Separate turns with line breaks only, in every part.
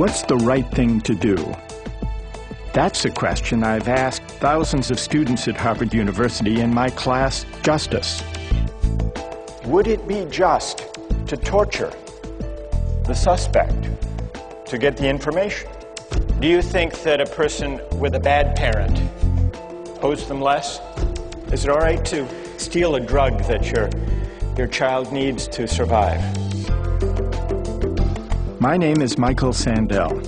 What's the right thing to do? That's a question I've asked thousands of students at Harvard University in my class, Justice. Would it be just to torture the suspect to get the information? Do you think that a person with a bad parent owes them less? Is it all right to steal a drug that your child needs to survive? My name is Michael Sandel,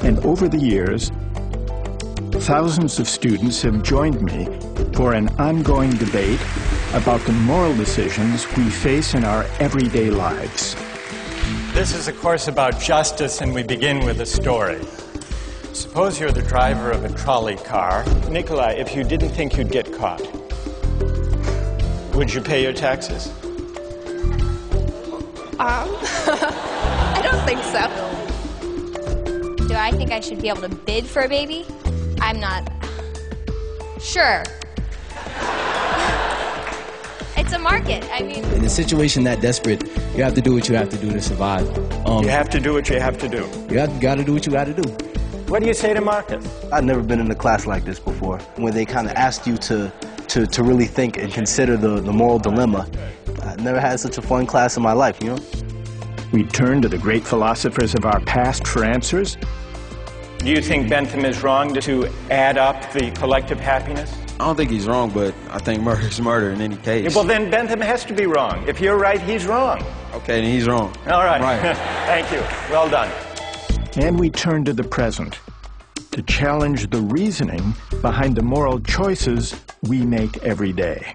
and over the years, thousands of students have joined me for an ongoing debate about the moral decisions we face in our everyday lives. This is a course about justice, and we begin with a story. Suppose you're the driver of a trolley car. Nikolai, if you didn't think you'd get caught, would you pay your taxes?
I don't think so.
Do I think I should be able to bid for a baby? I'm not sure. It's a market. I mean,
in a situation that desperate, you have to do what you have to do to survive.
You have to do what you have to do.
You got to do what you got to do.
What do you say to Marcus?
I've never been in a class like this before, where they kind of asked you to really think and consider the moral dilemma. I've never had such a fun class in my life, you know?
We turn to the great philosophers of our past for answers. Do you think Bentham is wrong to add up the collective happiness?
I don't think he's wrong, but I think murder is murder in any case.
Yeah, well, then Bentham has to be wrong. If you're right, he's wrong.
Okay, then he's wrong.
All right.
Right.
Thank you. Well done. And we turn to the present to challenge the reasoning behind the moral choices we make every day.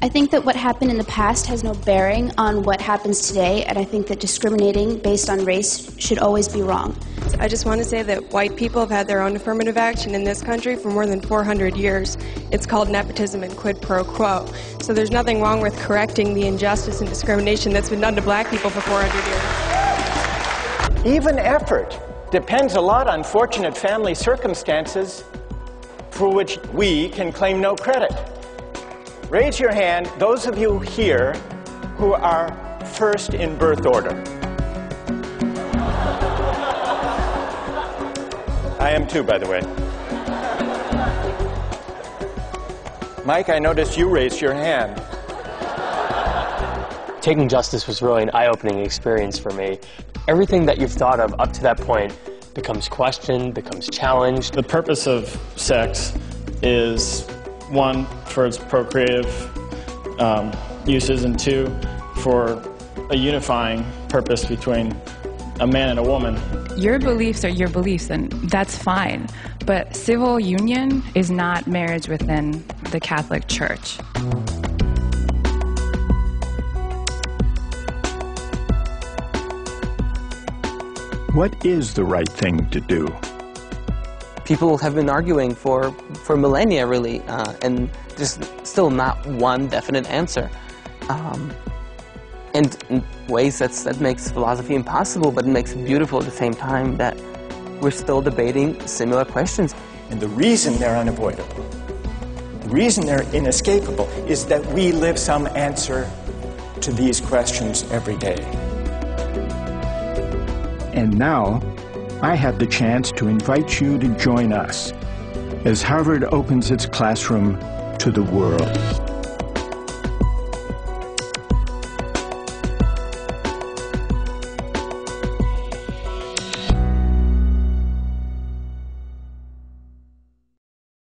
I think that what happened in the past has no bearing on what happens today, and I think that discriminating based on race should always be wrong.
I just want to say that white people have had their own affirmative action in this country for more than 400 years. It's called nepotism and quid pro quo. So there's nothing wrong with correcting the injustice and discrimination that's been done to black people for 400 years.
Even effort depends a lot on fortunate family circumstances for which we can claim no credit. Raise your hand, those of you here who are first in birth order. I am too, by the way. Mike, I noticed you raised your hand.
Taking justice was really an eye-opening experience for me. Everything that you've thought of up to that point becomes questioned, becomes challenged.
The purpose of sex is, one, for its procreative uses, and two, for a unifying purpose between a man and a woman.
Your beliefs are your beliefs, and that's fine. But civil union is not marriage within the Catholic Church.
What is the right thing to do?
People have been arguing for millennia, really, and there's still not one definite answer. And in ways that makes philosophy impossible, but it makes it beautiful at the same time that we're still debating similar questions.
And the reason they're unavoidable, the reason they're inescapable, is that we live some answer to these questions every day. And now, I have the chance to invite you to join us as Harvard opens its classroom to the world.